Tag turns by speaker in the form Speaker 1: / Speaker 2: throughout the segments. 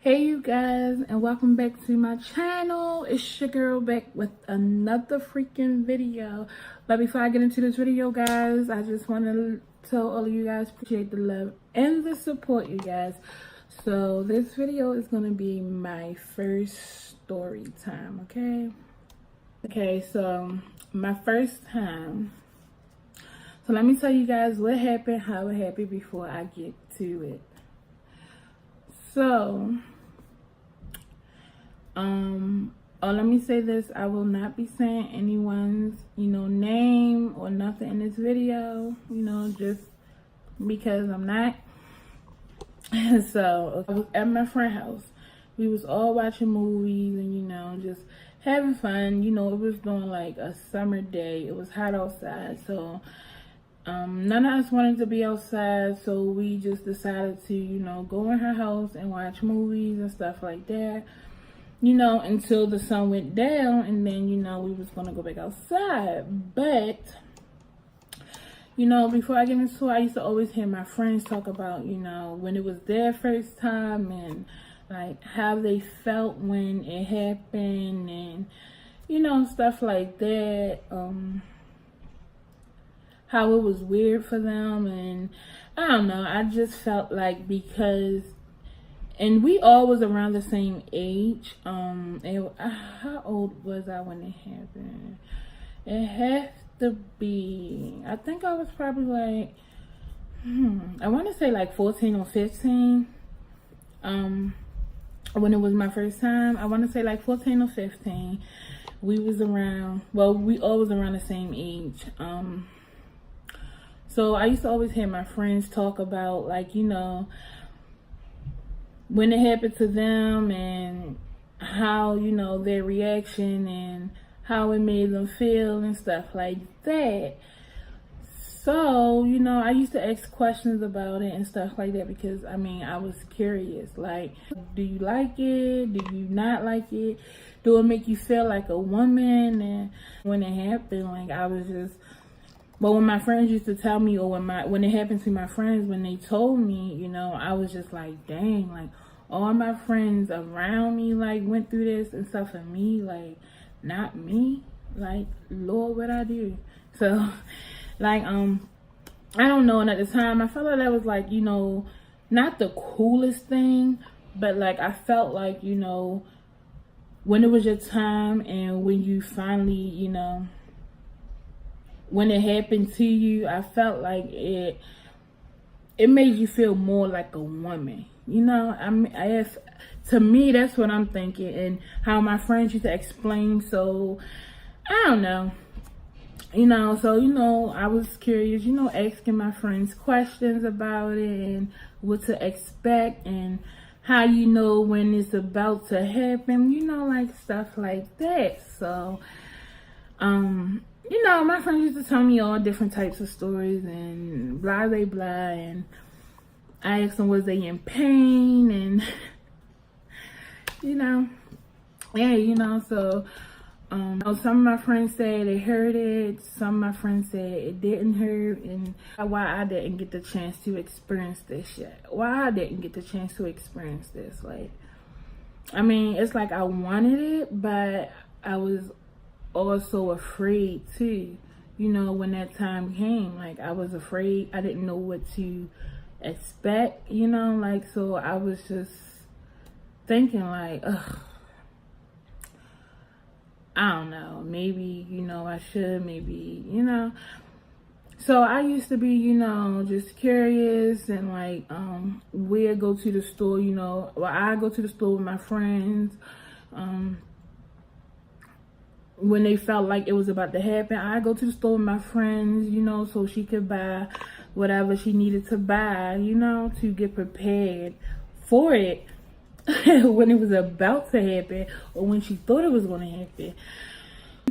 Speaker 1: Hey you guys, and welcome back to my channel. It's your girl back with another freaking video. But before I get into this video, guys, I just want to tell all of you guys appreciate the love and the support, you guys. So this video is going to be my first story time, okay, so my first time. So let me tell you guys what happened, how it happened before I get to it. So, let me say this. I will not be saying anyone's, name or nothing in this video, just because I'm not. So, I was at my friend's house. We was all watching movies and, just having fun. It was during like a summer day. It was hot outside. So, none of us wanted to be outside, so we just decided to, go in her house and watch movies and stuff like that, until the sun went down, and then, we was going to go back outside. But, before I get into it, I used to always hear my friends talk about, when it was their first time and, like, how they felt when it happened and, stuff like that, how it was weird for them. And I don't know, I just felt like because, and we all was around the same age, and how old was I when it happened? It has to be, I think I was probably like, I want to say like 14 or 15, when it was my first time. I want to say like 14 or 15. We was around, well, we all was around the same age. So I used to always hear my friends talk about, like, when it happened to them and how, their reaction and how it made them feel and stuff like that. So, I used to ask questions about it and stuff like that because, I was curious. Like, do you like it? Do you not like it? Do it make you feel like a woman? And when it happened, like, I was just... But when my friends used to tell me, or when it happened to my friends, when they told me, I was just like, dang, like, all my friends around me, like, went through this and stuff, and me, like, not me. Like, Lord, what I do? So, like, I don't know, and at the time, I felt like that was, like, not the coolest thing, but, like, I felt like, when it was your time and when you finally, when it happened to you, I felt like it made you feel more like a woman. To me, that's what I'm thinking, and how my friends used to explain. So I don't know, so I was curious, asking my friends questions about it and what to expect and how when it's about to happen, like stuff like that. So my friends used to tell me all different types of stories and blah, blah, blah. And I asked them, was they in pain? And, so some of my friends said they heard it. Some of my friends said it didn't hurt. And why I didn't get the chance to experience this yet. Why I didn't get the chance to experience this. Like, it's like I wanted it, but I was also afraid too, when that time came. Like, I was afraid. I didn't know what to expect, like, so I was just thinking like, ugh, I don't know, maybe, I should, maybe, so I used to be, just curious and like, where go to the store, I go to the store with my friends, when they felt like it was about to happen. I go to the store with my friends, so she could buy whatever she needed to buy, to get prepared for it when it was about to happen or when she thought it was going to happen.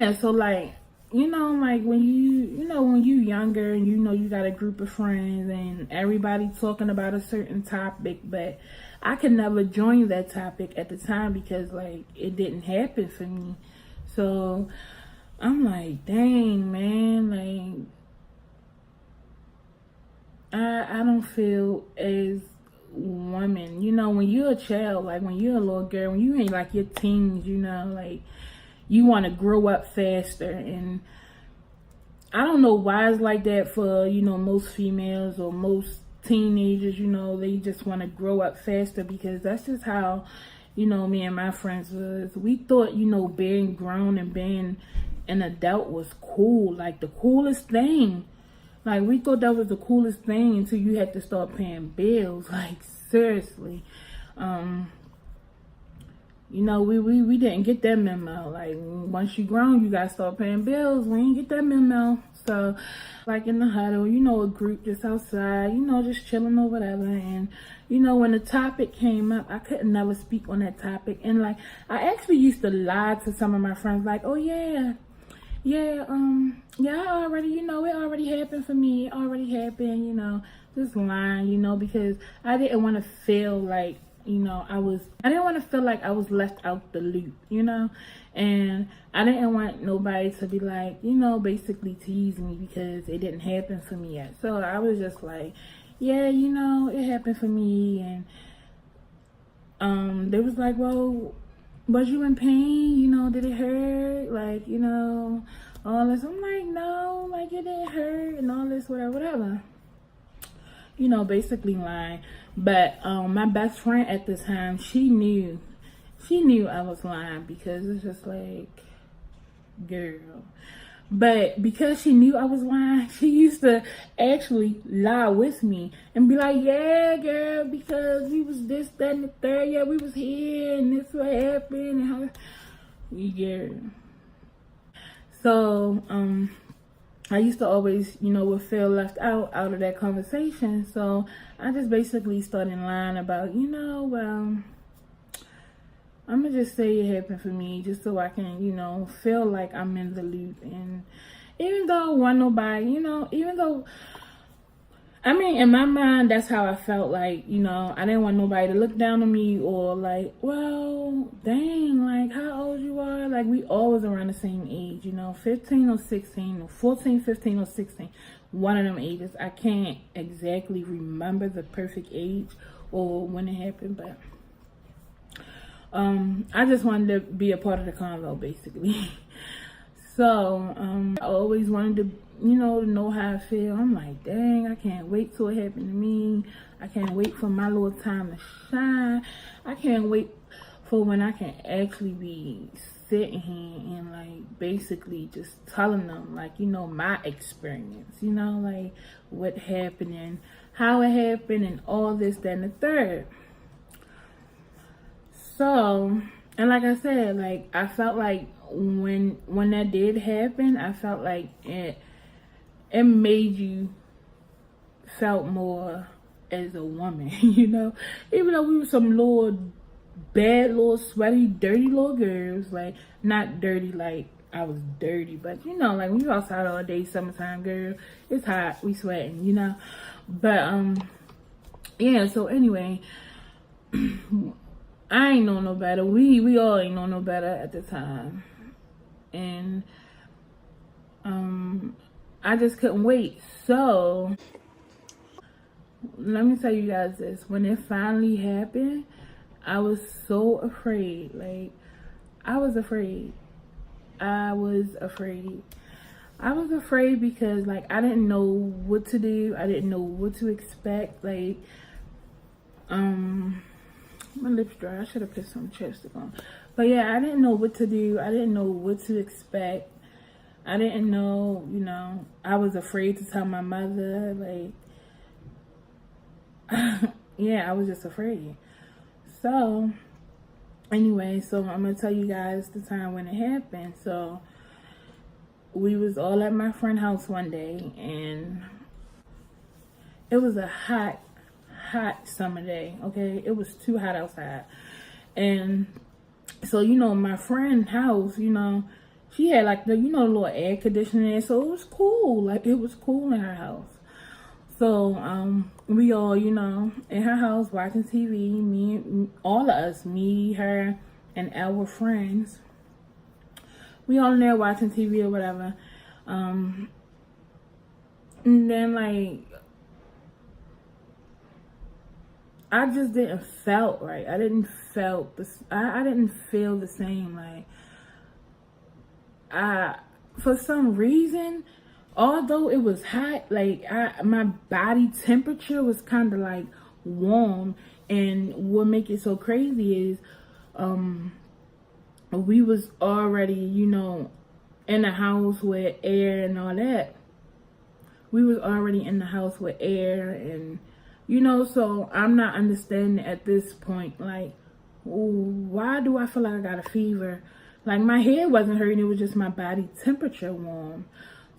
Speaker 1: Yeah, so like, like when when you younger and you got a group of friends and everybody talking about a certain topic, but I could never join that topic at the time because like it didn't happen for me. So I'm like, dang, man, like, I don't feel as woman, when you're a child, like when you're a little girl, when you ain't like your teens, you know, like you want to grow up faster. And I don't know why it's like that for, you know, most females or most teenagers, you know, they just want to grow up faster, because that's just how, you know, me and my friends was. We thought, you know, being grown and being an adult was cool, like the coolest thing. Like, we thought that was the coolest thing until you had to start paying bills. Like, seriously. You know, we didn't get that memo. Like, once you grown, you gotta start paying bills. We didn't get that memo. So, like in the huddle, you know, a group just outside, you know, just chilling or whatever. And, you know, when the topic came up, I couldn't never speak on that topic. And, like, I actually used to lie to some of my friends, like, oh, yeah, I already, you know, it already happened for me. It already happened, you know, just lying, you know, because I didn't want to feel like, you know, I didn't want to feel like I was left out the loop, you know, and I didn't want nobody to be like, you know, basically tease me because it didn't happen for me yet. So I was just like, yeah, you know, it happened for me. And they was like, well, was you in pain? You know, did it hurt? Like, you know, all this. I'm like, no, like it didn't hurt and all this, whatever. You know, basically lying. But my best friend at the time, she knew I was lying, because it's just like, girl. But because she knew I was lying, she used to actually lie with me and be like, yeah, girl, because we was this, that, and the third. Yeah, we was here, and this what happened. And how, yeah. So, I used to always, you know, would feel left out of that conversation. So I just basically started lying about, you know, well, I'm gonna just say it happened for me, just so I can, you know, feel like I'm in the loop. And even though one nobody, you know, even though, I mean, in my mind, that's how I felt. Like, you know, I didn't want nobody to look down on me or like, well, dang, like how old you are. Like, we always around the same age, you know, 15 or 16 or 14, 15 or 16. One of them ages. I can't exactly remember the perfect age or when it happened, but I just wanted to be a part of the convo, basically. So, I always wanted to, you know how I feel. I'm like, dang, I can't wait till it happened to me. I can't wait for my little time to shine. I can't wait for when I can actually be sitting here and, like, basically just telling them, like, you know, my experience, you know, like, what happened and how it happened and all this, that, and the third. So, and like I said, like, I felt like when that did happen, I felt like it made you felt more as a woman, you know? Even though we were some little bad, little sweaty, dirty little girls, like, not dirty like I was dirty, but, you know, like when you outside all day, summertime, girl, it's hot, we sweating, you know? But, yeah, so anyway, I ain't know no better. We all ain't know no better at the time. And I just couldn't wait. So let me tell you guys this. When it finally happened, I was so afraid. Like, I was afraid. I was afraid because, like, I didn't know what to do. I didn't know what to expect. Like, my lips dry. I should have put some chapstick on. But yeah, I didn't know what to do. I didn't know what to expect. I didn't know, you know, I was afraid to tell my mother. Like, yeah, I was just afraid. So, anyway, so I'm going to tell you guys the time when it happened. So, we was all at my friend's house one day, and it was a hot summer day, okay? It was too hot outside. And so, you know, my friend's house, you know, she had like the, you know, the little air conditioner, so it was cool. Like, it was cool in her house. So, we all, you know, in her house watching TV, all of us, me, her, and our friends. We all in there watching TV or whatever. And then, like, I just didn't felt right. I didn't felt this. I didn't feel the same. Like I, for some reason, although it was hot, like my body temperature was kind of like warm. And what make it so crazy is, we was already, in the house with air and all that. We was already in the house with air and, so I'm not understanding at this point, like, why do I feel like I got a fever? Like, my head wasn't hurting, it was just my body temperature warm.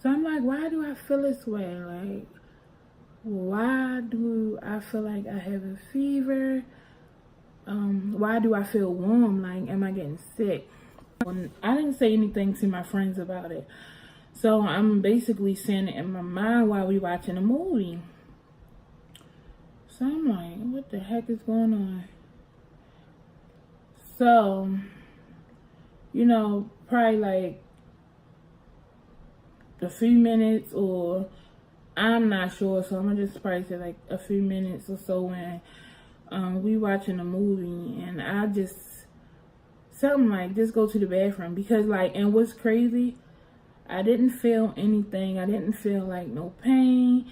Speaker 1: So I'm like, why do I feel this way? Like, why do I feel like I have a fever? Why do I feel warm? Like, am I getting sick? I didn't say anything to my friends about it. So I'm basically saying it in my mind while we watching a movie. So I'm like, what the heck is going on? So, probably like a few minutes, or I'm not sure. So I'm gonna just probably say like a few minutes or so when we watching a movie, and I just something like just go to the bathroom, because like, and what's crazy, I didn't feel anything. I didn't feel like no pain,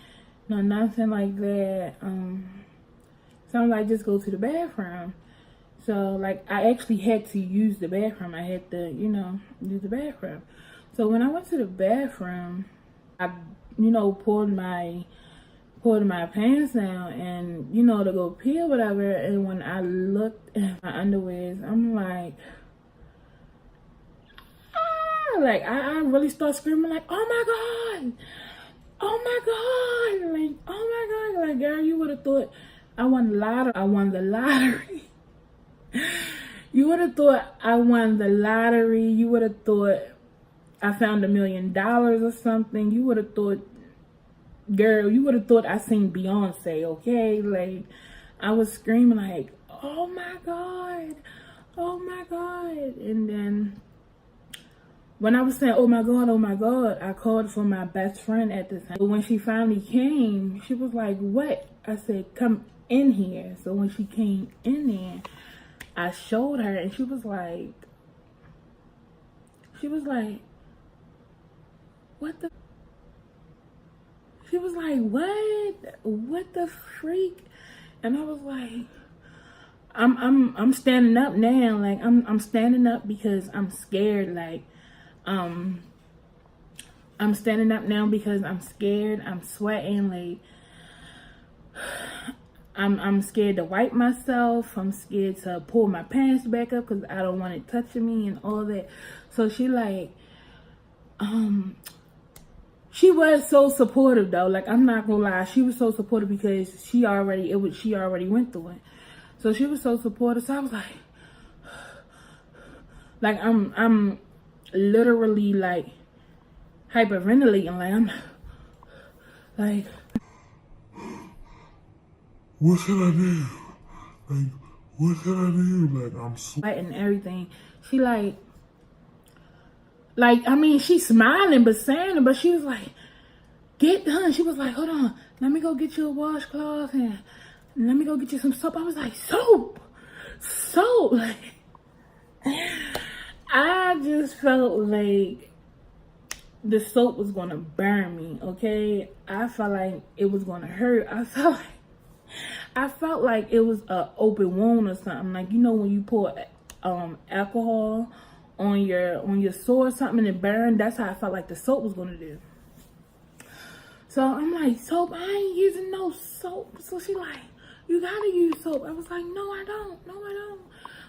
Speaker 1: no nothing like that. So I'm like, just go to the bathroom. So like, I actually had to use the bathroom. I had to, use the bathroom. So when I went to the bathroom, I, pulled my pants down and, to go pee or whatever. And when I looked at my underwears, I'm like, I really start screaming like, oh my God, oh my God, like, oh my God, like, girl, you would have thought I won the lottery. You would have thought I won the lottery. You would have thought I found $1 million or something. You would have thought, girl, you would have thought I seen Beyonce, okay? Like, I was screaming like, oh my God, oh my God. And then when I was saying, oh my God, I called for my best friend at the time. But when she finally came, she was like, what? I said, come in here. So when she came in there, I showed her, and she was like, what the? She was like, what the freak? And I was like, I'm standing up now. Like, I'm standing up because I'm scared. Like, I'm standing up now because I'm scared. I'm sweating. Like, I'm scared to wipe myself. I'm scared to pull my pants back up because I don't want it touching me and all that. So she like, she was so supportive though. Like, I'm not gonna lie, she was so supportive because she already went through it. So she was so supportive. So I was like I'm literally like hyperventilating. Like, I'm like,
Speaker 2: what should I do? Like, what should I do? Like, I'm
Speaker 1: sweating and everything. She like, I mean, she's smiling but saying it, but she was like, get done. She was like, hold on, let me go get you a washcloth and let me go get you some soap. I was like, soap. Like, I just felt like the soap was gonna burn me, okay? I felt like it was gonna hurt. I felt like it was a open wound or something. Like, when you pour alcohol on your sore or something and it burned, that's how I felt like the soap was gonna do. So I'm like, soap? I ain't using no soap. So she like, you gotta use soap. I was like, no, I don't.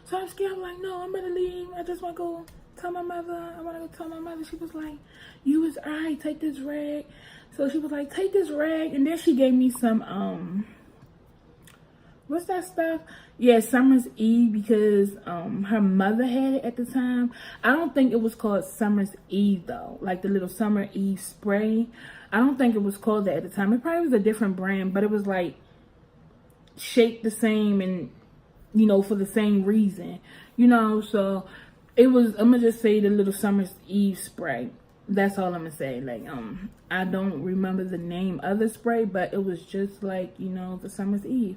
Speaker 1: So I'm scared. I'm like, no, I'm gonna leave. I just wanna go tell my mother. She was like, you was alright, take this rag. So she was like, take this rag. And then she gave me some, what's that stuff? Yeah, Summer's Eve, because her mother had it at the time. I don't think it was called Summer's Eve though, like the little Summer Eve spray. I don't think it was called that at the time. It probably was a different brand, but it was like shaped the same and, for the same reason, so it was, I'm gonna just say the little Summer's Eve spray. That's all I'm gonna say. Like, I don't remember the name of the spray, but it was just like, the Summer's Eve.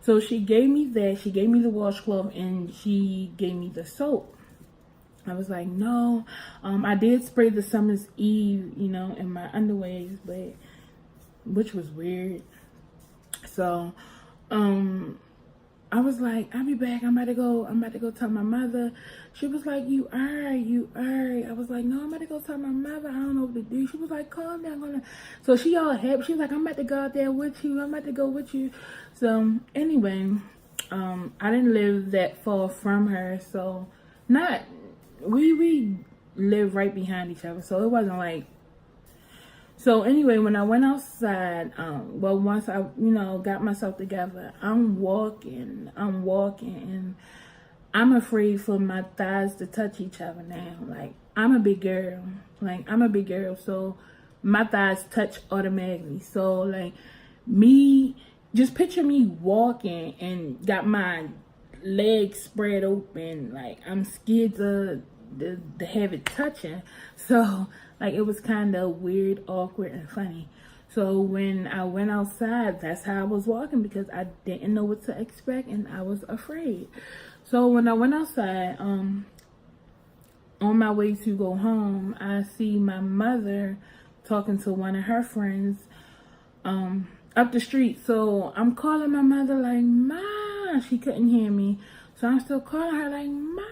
Speaker 1: So she gave me that. She gave me the washcloth and she gave me the soap. I was like, no. I did spray the Summer's Eve, you know, in my underwears, but which was weird. So, I was like, I'll be back. I'm about to go tell my mother. She was like, you alright. I was like, no, I'm about to go tell my mother. I don't know what to do. She was like, calm down. So she all happy. She was like, I'm about to go out there with you. I'm about to go with you. So anyway, I didn't live that far from her. So we live right behind each other. So it wasn't like, so anyway, when I went outside, once I, got myself together, I'm walking, and I'm afraid for my thighs to touch each other now. Like, I'm a big girl. So my thighs touch automatically. So, like, just picture me walking and got my legs spread open. Like, I'm scared to have it touching. So, like, it was kind of weird, awkward, and funny. So when I went outside, that's how I was walking, because I didn't know what to expect and I was afraid. So when I went outside, on my way to go home, I see my mother talking to one of her friends up the street. So I'm calling my mother like, Ma. She couldn't hear me. So I'm still calling her like, Ma.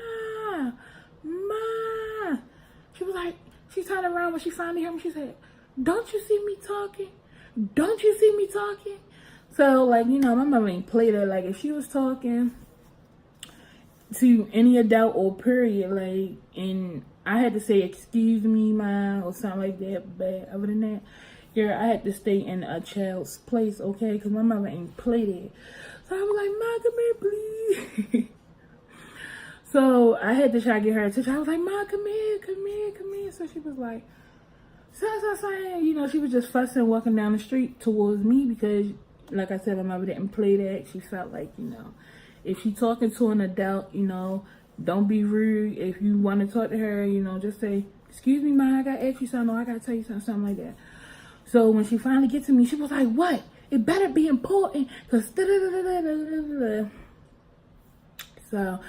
Speaker 1: She was like, she turned around when she finally heard me. She said, don't you see me talking? Don't you see me talking? So, like, my mama ain't played her. Like, if she was talking to any adult or period, like, and I had to say, excuse me, ma, or something like that. But other than that, girl, I had to stay in a child's place, okay? Because my mama ain't played it. So I was like, Ma, come here, please. So I had to try to get her attention. I was like, Ma, come here. So she was like, she was just fussing, walking down the street towards me because, like I said, my mother didn't play that. She felt like, if she talking to an adult, don't be rude. If you want to talk to her, just say, excuse me, Ma, I got to ask you something, or I got to tell you something like that. So when she finally gets to me, she was like, what? It better be important, because so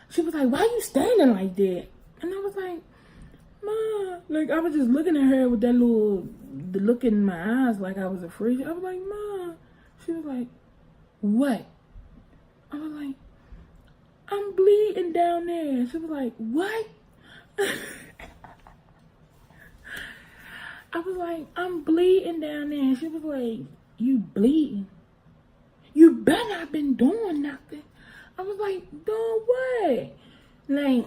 Speaker 1: she was like, why you standing like that? And I was like, Ma, like, I was just looking at her with the look in my eyes like I was afraid. I was like, Ma. She was like, what? I was like, I'm bleeding down there. She was like, what? I was like, I'm bleeding down there. She was like, you bleeding? You better not been doing nothing. I was like, doing what? Like,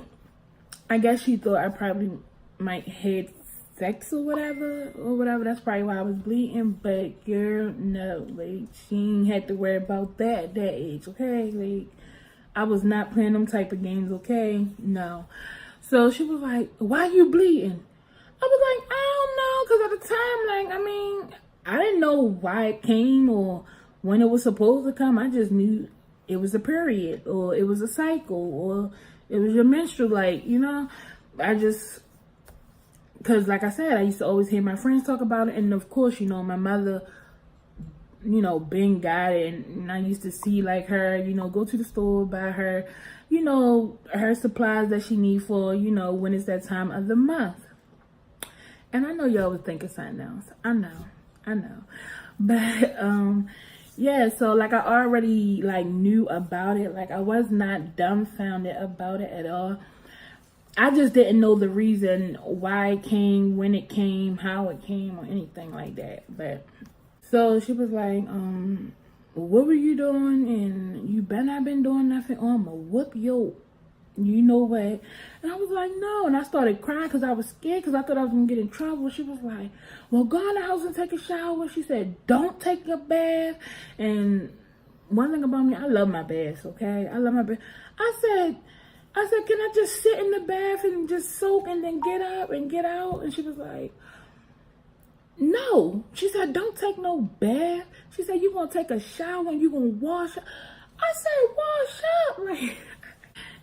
Speaker 1: I guess she thought I probably might had sex or whatever. That's probably why I was bleeding. But girl, no, like, she ain't had to worry about that at that age, okay? Like, I was not playing them type of games, okay? No. So she was like, why you bleeding? I was like, I don't know, because at the time, like, I mean, I didn't know why it came or when it was supposed to come. I just knew it was a period, or it was a cycle, or it was your menstrual, like, because like I said, I used to always hear my friends talk about it, and of course, my mother, been got it, and I used to see, like, her, go to the store, buy her, her supplies that she need for, when it's that time of the month. And I know y'all was thinking something else. I know. But, yeah, so, like, I already, like, knew about it. Like, I was not dumbfounded about it at all. I just didn't know the reason why it came, when it came, how it came, or anything like that. But, so she was like, what were you doing? And you better not been doing nothing, or I'ma whoop your, you know what? And I was like, no. And I started crying because I was scared, because I thought I was going to get in trouble. She was like, well, go in the house and take a shower. She said, don't take a bath. And one thing about me, I love my baths, okay? I love my bath. I said, can I just sit in the bath and just soak and then get up and get out? And she was like, no. She said, don't take no bath. She said, you're going to take a shower and you're going to wash up. I said, wash up? Like,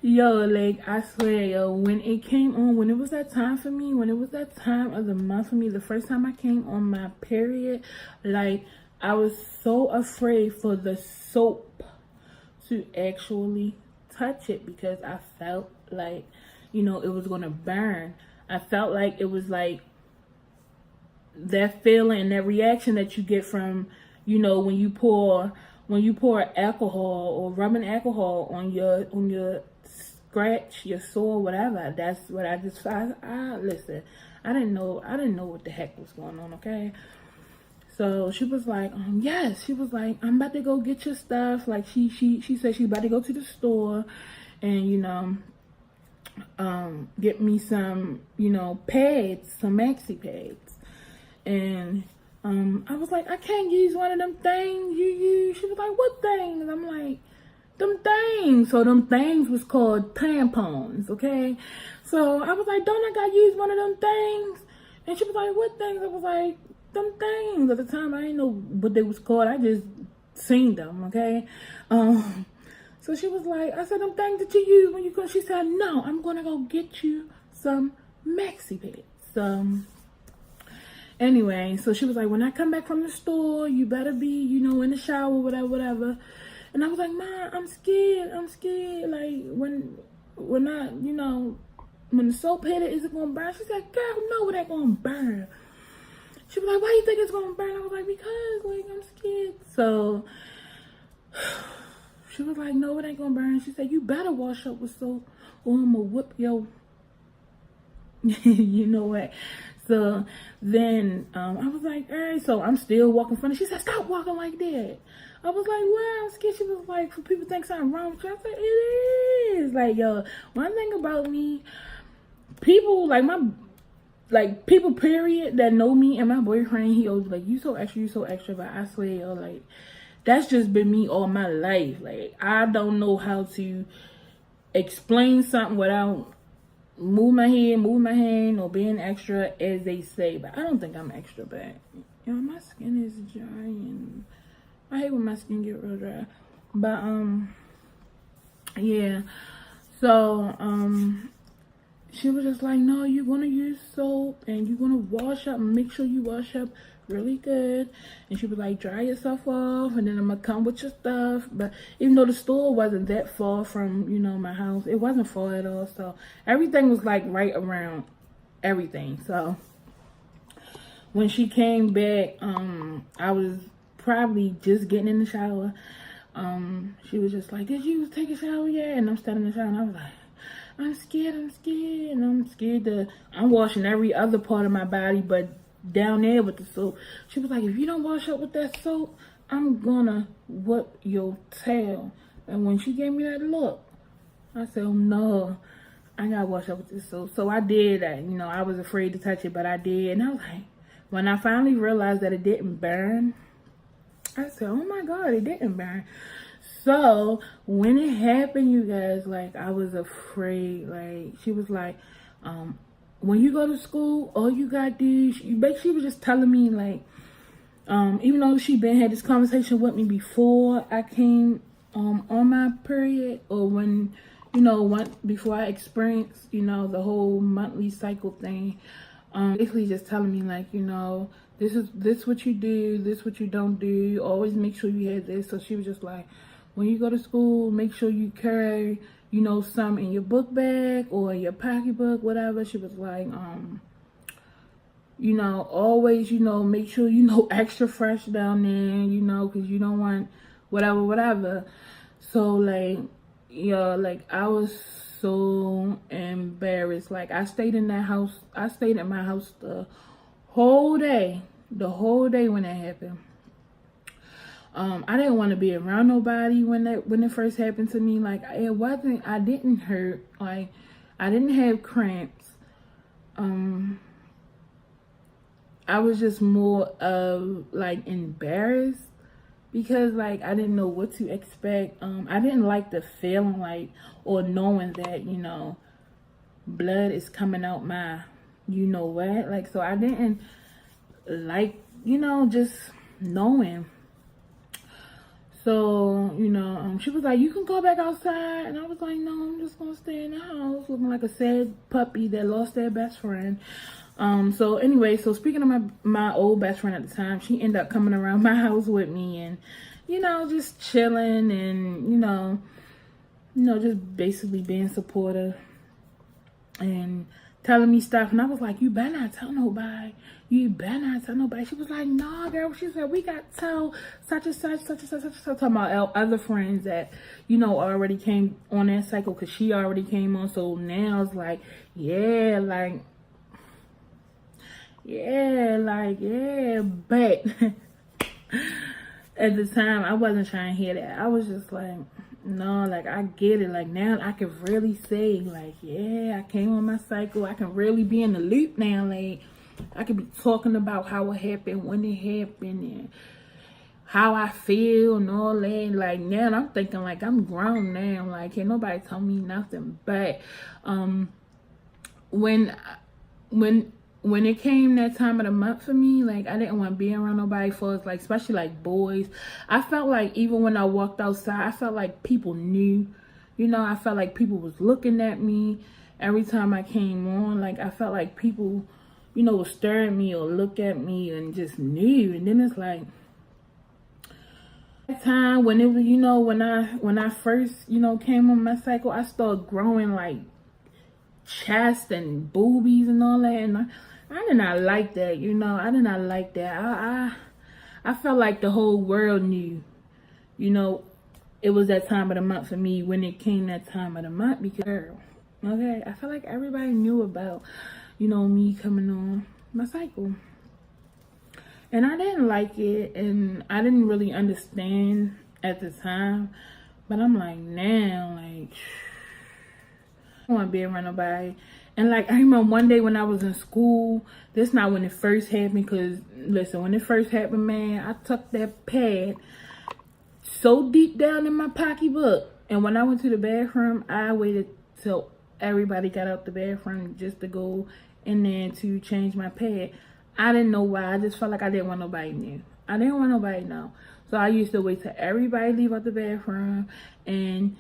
Speaker 1: yo, like, I swear, yo, when it came on, when it was that time for me, when it was that time of the month for me, the first time I came on my period, like, I was so afraid for the soap to actually touch it because I felt like, you know, it was going to burn. I felt like it was like that feeling, that reaction that you get from, you know, when you pour alcohol or rubbing alcohol on your scratch, your sore, whatever. That's what I just I listen. I didn't know what the heck was going on, okay? So she was like, yes. She was like, I'm about to go get your stuff. Like she said she's about to go to the store and, you know, get me some, you know, pads, some maxi pads. And I was like, I can't use one of them things you use. She was like, what things? I'm like, them things. So them things was called tampons, okay? So I was like, don't I gotta use one of them things? And she was like, what things? I was like, them things. At the time, I didn't know what they was called. I just seen them, okay? So she was like, I said, them things that you use when you go. She said, no, I'm gonna go get you some maxi pads. Anyway, so she was like, when I come back from the store, you better be, you know, in the shower, whatever. And I was like, Mom, I'm scared. Like, when I, you know, when the soap hit it, is it gonna burn? She said, girl, no, it ain't gonna burn. She was like, why you think it's gonna burn? I was like, because, like, I'm scared. So she was like, no, it ain't gonna burn. She said, you better wash up with soap or I'm gonna whip your, you know what? So then I was like, all right, so I'm still walking funny. She said, stop walking like that. I was like, well, I'm scared. She was like, for people think something wrong with you. I said, it is. Like, yo, one thing about me, people, like people, period, that know me and my boyfriend, he always like, you so extra. But I swear, yo, like, that's just been me all my life. Like, I don't know how to explain something without move my head, move my hand, or being extra, as they say. But I don't think I'm extra bad. You know, my skin is dry, and I hate when my skin get real dry. But yeah. So she was just like, no, you're gonna use soap and you're gonna wash up. Make sure you wash up really good. And she was like, dry yourself off, and then I'm gonna come with your stuff. But even though the store wasn't that far from, you know, my house, it wasn't far at all. So everything was like right around everything. So when she came back, I was probably just getting in the shower. She was just like, did you take a shower yet? And I'm standing in the shower and I was like, I'm scared, and I'm scared I'm washing every other part of my body, but down there with the soap. She was like, if you don't wash up with that soap, I'm gonna whip your tail. And when she gave me that look, I said, oh no, I gotta wash up with this soap. So I did that. You know, I was afraid to touch it, but I did. And I was like, when I finally realized that it didn't burn, I said, oh my God, it didn't burn. So when it happened, you guys, like, I was afraid. Like, she was like, when you go to school, all you gotta do, she was just telling me, like, even though she had this conversation with me before I came on my period, or when, you know, before I experienced, you know, the whole monthly cycle thing, basically just telling me, like, you know, this what you do, this what you don't do, you always make sure you have this. So she was just like, when you go to school, make sure you carry, you know, some in your book bag or your pocketbook, whatever. She was like, you know, always, you know, make sure, you know, extra fresh down there, you know, because you don't want whatever. So, like, yeah, like, I was so embarrassed. Like, I stayed in my house the whole day when that happened. I didn't want to be around nobody when it first happened to me. Like, I didn't hurt. Like, I didn't have cramps. I was just more of, like, embarrassed because, like, I didn't know what to expect. I didn't like the feeling, like, or knowing that, you know, blood is coming out my, you know what? Like, so I didn't like, you know, just knowing. So, you know, she was like, you can go back outside. And I was like, no, I'm just going to stay in the house, looking like a sad puppy that lost their best friend. So anyway, so speaking of my old best friend at the time, she ended up coming around my house with me. And, just chilling and, just basically being supportive and telling me stuff. And I was like, you better not tell nobody. You better not tell nobody. She was like, nah, girl. She said, we got to tell such and such, such and such, such and such. Talking about our other friends that, already came on that cycle because she already came on. So now it's like, yeah. But at the time, I wasn't trying to hear that. I was just like, no, like, I get it. Like, now I can really say, like, yeah, I came on my cycle. I can really be in the loop now. Like, I could be talking about how it happened, when it happened, and how I feel and all that. Like, now I'm thinking, like, I'm grown now. Like, can't nobody tell me nothing. But when it came that time of the month for me, like, I didn't want to be around nobody for us, like, especially like boys. I felt like even when I walked outside, I felt like people knew, I felt like people was looking at me every time I came on. Like, I felt like people, would stare at me or look at me and just knew. And then it's like, that time when it was, when I first, came on my cycle, I started growing like chest and boobies and all that. And I did not like that, I did not like that. I felt like the whole world knew, it was that time of the month for me when it came that time of the month because, okay, I felt like everybody knew about, me coming on my cycle. And I didn't like it, and I didn't really understand at the time. But I'm like, now, like, I don't want to be around nobody. And like, I remember one day when I was in school, this not when it first happened, because listen, when it first happened, man, I tucked that pad so deep down in my pocketbook. And when I went to the bathroom, I waited till everybody got out the bathroom just to go in there to change my pad. I didn't know why. I just felt like I didn't want nobody new. I didn't want nobody to know. So I used to wait till everybody leave out the bathroom and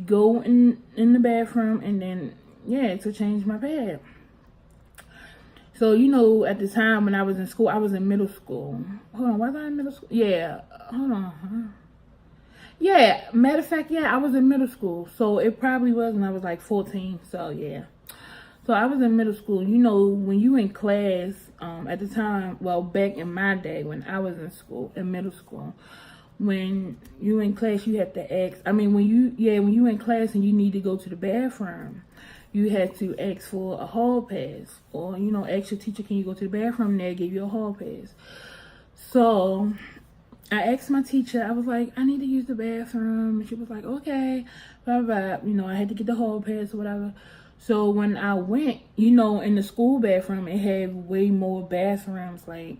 Speaker 1: go in the bathroom and then, to change my pad. So, at the time when I was in school, I was in middle school. Hold on, was I in middle school? Yeah, hold on. Yeah, matter of fact, I was in middle school. So it probably was when I was like 14. So, yeah. So I was in middle school. When you in class, at the time, well, back in my day when I was in middle school, when you in class, you have to ask. I mean, when you in class and you need to go to the bathroom, you had to ask for a hall pass, or ask your teacher, can you go to the bathroom? And they'll give you a hall pass. So I asked my teacher. I was like, I need to use the bathroom, and she was like, okay, blah blah blah. I had to get the hall pass or whatever. So when I went, in the school bathroom, it had way more bathrooms. Like,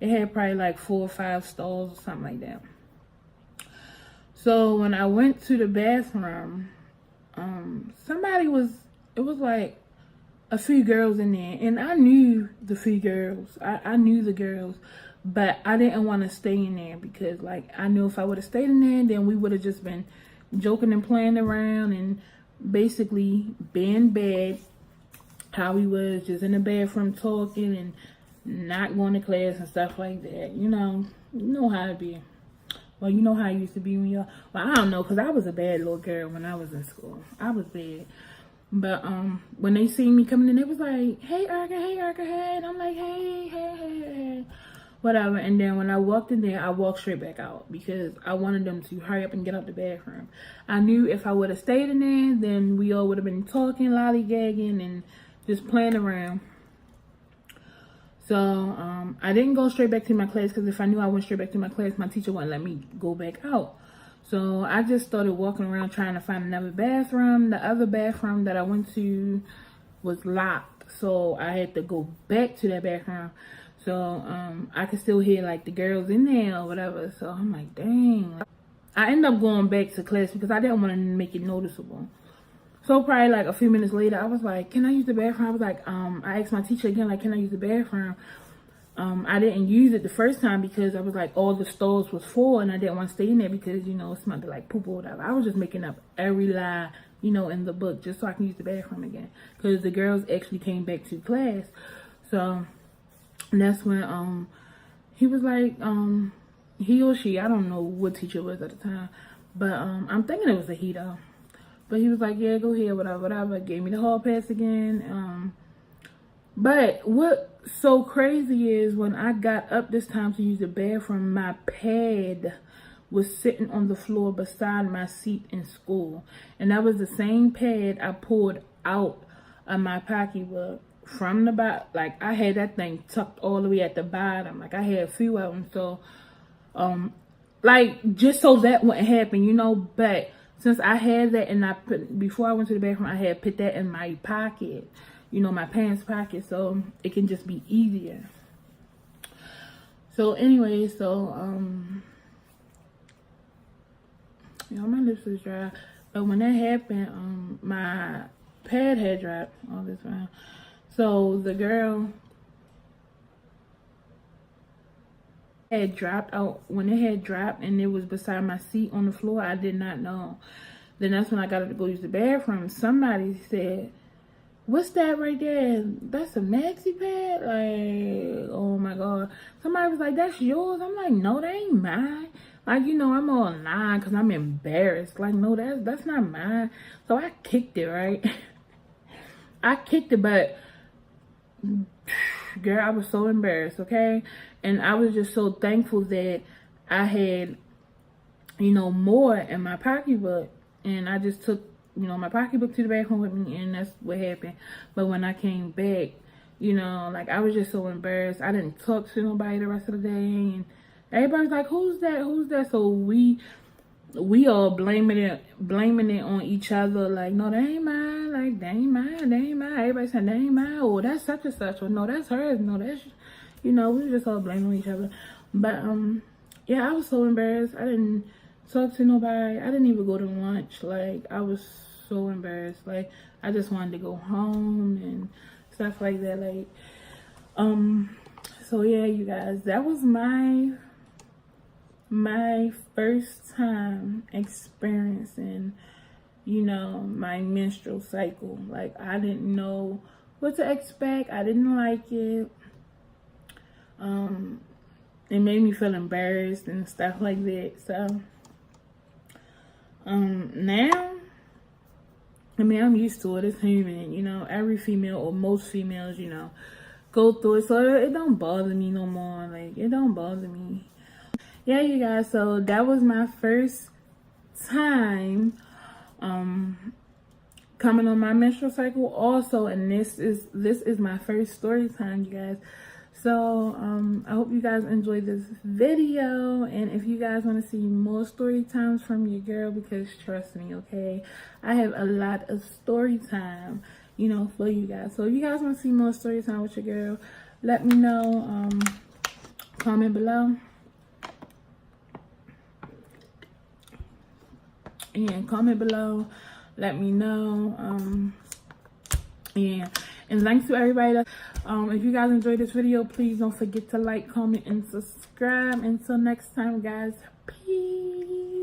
Speaker 1: it had probably like 4 or 5 stalls or something like that. So when I went to the bathroom, it was like a few girls in there. And I knew the few girls. I knew the girls. But I didn't want to stay in there because, like, I knew if I would have stayed in there, then we would have just been joking and playing around and basically being bad, how we was just in the bathroom talking and not going to class and stuff like that. You know how it be. Well, you know how it used to be when you're, well, I don't know, because I was a bad little girl when I was in school. I was bad. But when they seen me coming in, they was like, hey Erica, hey. And I'm like, hey. Whatever. And then when I walked in there, I walked straight back out because I wanted them to hurry up and get out the bathroom. I knew if I would have stayed in there, then we all would have been talking, lollygagging, and just playing around. So I didn't go straight back to my class because if I knew I went straight back to my class, my teacher wouldn't let me go back out. So I just started walking around trying to find another bathroom. The other bathroom that I went to was locked, so I had to go back to that bathroom. So I could still hear like the girls in there or whatever. So I'm like, dang. I ended up going back to class because I didn't want to make it noticeable. So probably like a few minutes later, I was like, can I use the bathroom? I was like, I asked my teacher again, like, can I use the bathroom? I didn't use it the first time because I was like, all the stalls was full and I didn't want to stay in there because, it smelled like poop or whatever. I was just making up every lie, in the book just so I can use the bathroom again. Because the girls actually came back to class. So that's when he was like, he or she, I don't know what teacher it was at the time, but I'm thinking it was a he though. But he was like, yeah, go ahead, whatever, whatever. Gave me the hall pass again. But what's so crazy is when I got up this time to use the bathroom, my pad was sitting on the floor beside my seat in school. And that was the same pad I pulled out of my pocketbook from the bottom. Like, I had that thing tucked all the way at the bottom. Like, I had a few of them. So, like, just so that wouldn't happen, you know. But since I had that, and before I went to the bathroom, I had put that in my pocket, you know, my pants pocket, so it can just be easier. So anyway, you know, my lips was dry, but when that happened, my pad had dropped all this time. So the girl had dropped out. When it had dropped and it was beside my seat on the floor, I did not know. Then that's when I got up to go use the bathroom. Somebody said, what's that right there? That's a maxi pad? Like, oh my God. Somebody was like, that's yours? I'm like, no, that ain't mine. Like, you know, I'm all lying because I'm embarrassed. Like, no, that's not mine. So I kicked it, right? I kicked it, but girl, I was so embarrassed, okay? And I was just so thankful that I had, you know, more in my pocketbook. And I just took, you know, my pocketbook to the bathroom with me, and that's what happened. But when I came back, you know, like, I was just so embarrassed. I didn't talk to nobody the rest of the day, and everybody's like, who's that? Who's that? So we all blaming it on each other. Like, no, that ain't mine. Like, that ain't mine. That ain't mine. Everybody saying, that ain't mine. Or that's such and such. Or no, that's hers. No, that's, you know, we just all blaming each other. But, yeah, I was so embarrassed. I didn't talk to nobody. I didn't even go to lunch. Like, I was so embarrassed. Like, I just wanted to go home and stuff like that. Like, so yeah, you guys, that was my first time experiencing, you know, my menstrual cycle. Like, I didn't know what to expect. I didn't like it. It made me feel embarrassed and stuff like that. So now, I mean, I'm used to it. It's human, you know. Every female, or most females, you know, go through it. So it don't bother me no more. Like, it don't bother me. Yeah, you guys, so that was my first time coming on my menstrual cycle also, and this is my first story time, you guys. So I hope you guys enjoyed this video, and if you guys want to see more story times from your girl, because trust me, okay, I have a lot of story time, you know, for you guys. So if you guys want to see more story time with your girl, let me know. Comment below. And comment below, let me know. Yeah, and thanks to everybody that, if you guys enjoyed this video, please don't forget to like, comment, and subscribe. Until next time, guys, peace.